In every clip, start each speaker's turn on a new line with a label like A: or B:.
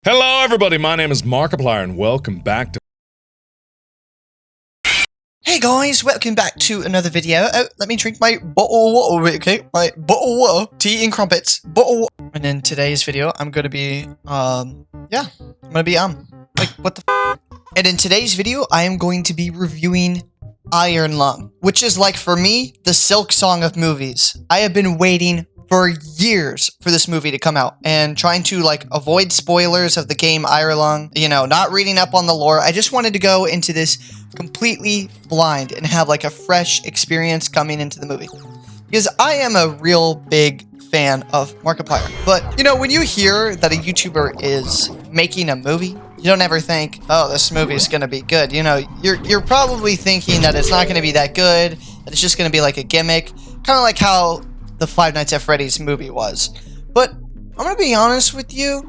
A: Hello everybody, my name is Markiplier and welcome back to...
B: Hey guys, welcome back to another video. Oh, let me drink my bottle of water, okay? My bottle of water, tea and crumpets, bottle of water. And in today's video, I'm gonna be, like, what the f? And in today's video, I am going to be reviewing Iron Lung, which is, like, for me, the Silk Song of movies. I have been waiting for years for this movie to come out and trying to, like, avoid spoilers of the game Iron Lung, you know, not reading up on the lore. I just wanted to go into this completely blind and have, like, a fresh experience coming into the movie. Because I am a real big fan of Markiplier. But, you know, when you hear that a YouTuber is making a movie, you don't ever think, oh, this movie is going to be good. You know, you're probably thinking that it's not going to be that good, that it's just going to be like a gimmick, kind of like how the Five Nights at Freddy's movie was. But I'm going to be honest with you,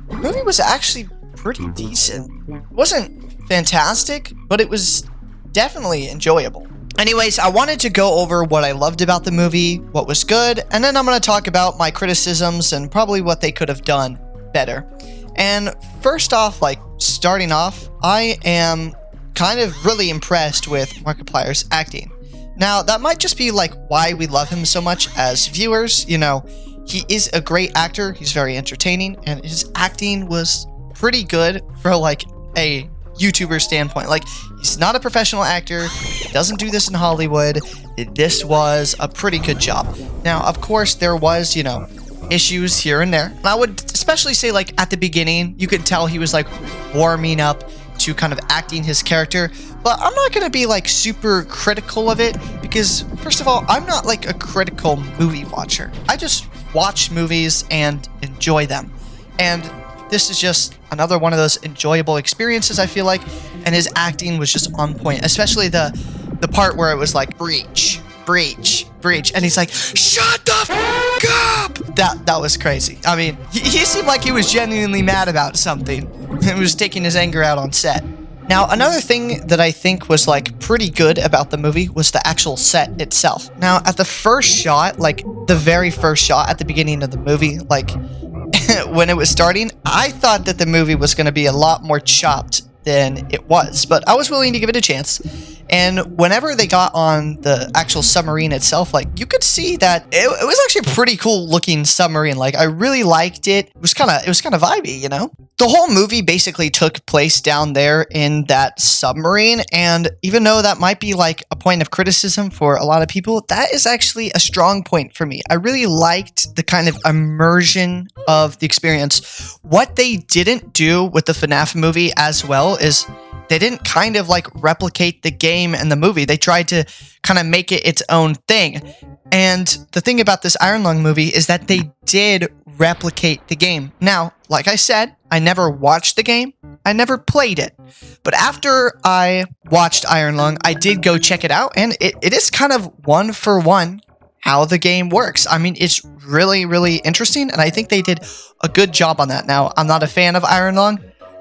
B: the movie was actually pretty decent. It wasn't fantastic, but it was definitely enjoyable. Anyways, I wanted to go over what I loved about the movie, what was good, and then I'm going to talk about my criticisms and probably what they could have done better. And first off, like, starting off, I am kind of really impressed with Markiplier's acting. Now, that might just be, like, why we love him so much as viewers. You know, he is a great actor, he's very entertaining, and his acting was pretty good for, like, a YouTuber standpoint. Like, he's not a professional actor, he doesn't do this in Hollywood. This was a pretty good job. Now, of course, there was, you know, issues here and there. And I would especially say, like, at the beginning, you could tell he was, like, warming up to kind of acting his character, but I'm not going to be, like, super critical of it, because first of all, I'm not, like, a critical movie watcher. I just watch movies and enjoy them, and this is just another one of those enjoyable experiences, I feel like, and his acting was just on point, especially the part where it was like, breach, and he's like, shut the f*** up! That was crazy. I mean, he seemed like he was genuinely mad about something. He was taking his anger out on set. Now, another thing that I think was, like, pretty good about the movie was the actual set itself. Now, at the first shot, like, the very first shot at the beginning of the movie, like, when it was starting, I thought that the movie was going to be a lot more chopped than it was, but I was willing to give it a chance. And whenever they got on the actual submarine itself, like, you could see that it was actually a pretty cool looking submarine. Like, I really liked it. It was kind of vibey, you know? The whole movie basically took place down there in that submarine, and even though that might be, like, a point of criticism for a lot of people, that is actually a strong point for me. I really liked the kind of immersion of the experience. What they didn't do with the FNAF movie as well is they didn't kind of, like, replicate the game and the movie. They tried to kind of make it its own thing. And the thing about this Iron Lung movie is that they did replicate the game. Now, like I said, I never watched the game. I never played it. But after I watched Iron Lung, I did go check it out, and it is kind of one for one how the game works. I mean, it's really, really interesting, and I think they did a good job on that. Now, I'm not a fan of Iron Lung,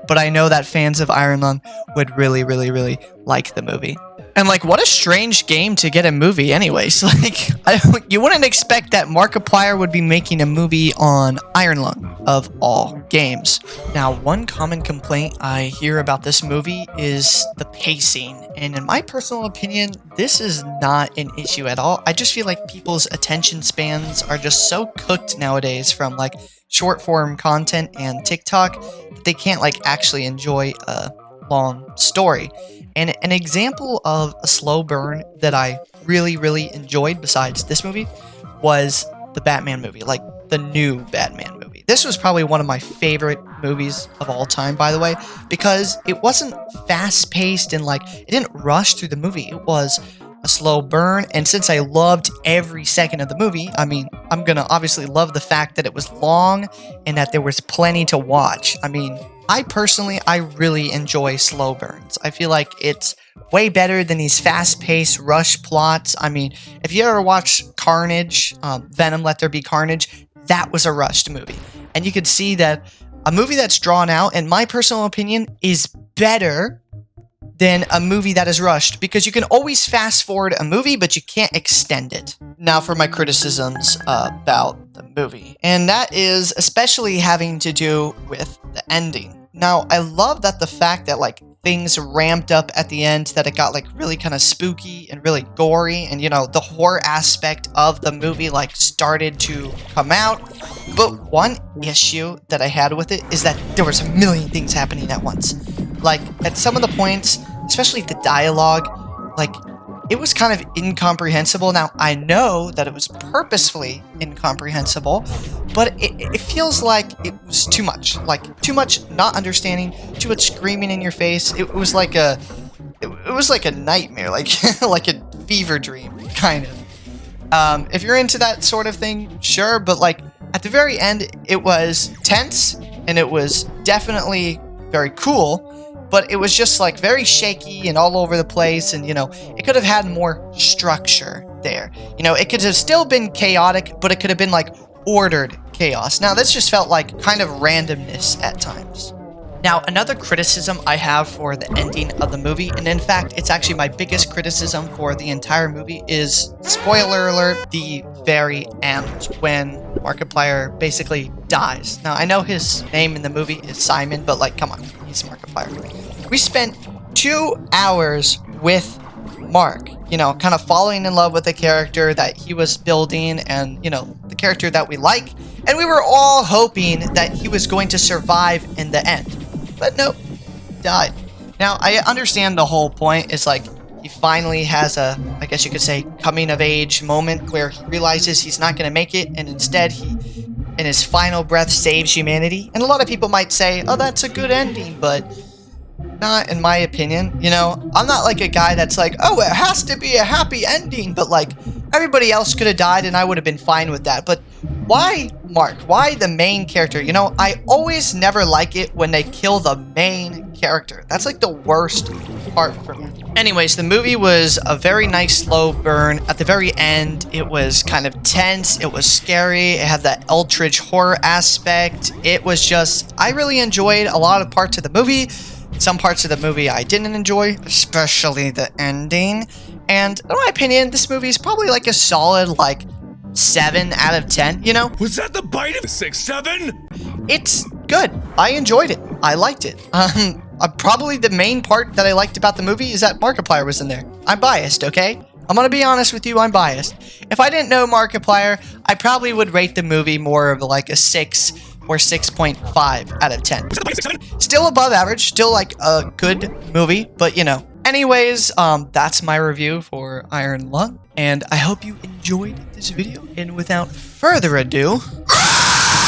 B: but I know that fans of Iron Lung would really, really, really like the movie. And, like, what a strange game to get a movie anyways. Like, you wouldn't expect that Markiplier would be making a movie on Iron Lung, of all games. Now, one common complaint I hear about this movie is the pacing. And in my personal opinion, this is not an issue at all. I just feel like people's attention spans are just so cooked nowadays from, like, short form content and TikTok that they can't, like, actually enjoy a long story. And an example of a slow burn that I really, really enjoyed besides this movie was the Batman movie, like the new Batman movie. This was probably one of my favorite movies of all time, by the way, because it wasn't fast-paced and, like, it didn't rush through the movie. It was a slow burn, and since I loved every second of the movie, I mean, I'm gonna obviously love the fact that it was long and that there was plenty to watch. I mean, I really enjoy slow burns. I feel like it's way better than these fast-paced rush plots. I mean, if you ever watch Carnage, Venom Let There Be Carnage, that was a rushed movie. And you could see that a movie that's drawn out, in my personal opinion, is better than a movie that is rushed, because you can always fast forward a movie, but you can't extend it. Now for my criticisms about the movie, and that is especially having to do with the ending. Now, I love that the fact that like things ramped up at the end, that it got like really kind of spooky and really gory, and you know, the horror aspect of the movie like started to come out. But one issue that I had with it is that there was a million things happening at once. Like at some of the points, especially the dialogue, like it was kind of incomprehensible. Now, I know that it was purposefully incomprehensible, but it feels like it was too much. Like, too much not understanding, too much screaming in your face. It was like a nightmare, like, like a fever dream, kind of. If you're into that sort of thing, sure, but like, at the very end, it was tense, and it was definitely very cool, but it was just like very shaky and all over the place, and you know, it could have had more structure there. You know, it could have still been chaotic, but it could have been like ordered chaos. Now, this just felt like kind of randomness at times. Now, another criticism I have for the ending of the movie, and in fact, it's actually my biggest criticism for the entire movie, is, spoiler alert, the very end, when Markiplier basically dies. Now, I know his name in the movie is Simon, but like, come on, he's Markiplier. We spent 2 hours with Mark, you know, kind of falling in love with the character that he was building, and, you know, the character that we like, and we were all hoping that he was going to survive in the end. But nope, died. Now, I understand the whole point is like, he finally has a, I guess you could say, coming of age moment where he realizes he's not going to make it, and instead he, in his final breath, saves humanity. And a lot of people might say, oh, that's a good ending, but not in my opinion. You know, I'm not like a guy that's like, oh, it has to be a happy ending, but like, everybody else could have died and I would have been fine with that. But why Mark? Why the main character? You know, I always never like it when they kill the main character. That's like the worst part for me. Anyways, the movie was a very nice slow burn. At the very end, it was kind of tense. It was scary. It had that eldritch horror aspect. It was just, I really enjoyed a lot of parts of the movie. Some parts of the movie I didn't enjoy, especially the ending. And in my opinion, this movie is probably like a solid, like, 7 out of 10, you know?
A: Was that the bite of 6, 7?
B: It's good. I enjoyed it. I liked it. Probably the main part that I liked about the movie is that Markiplier was in there. I'm biased, okay? I'm gonna be honest with you, I'm biased. If I didn't know Markiplier, I probably would rate the movie more of like a 6 or 6.5 out of 10. Still above average, still like a good movie, but you know. Anyways, that's my review for Iron Lung, and I hope you enjoyed this video, and without further ado...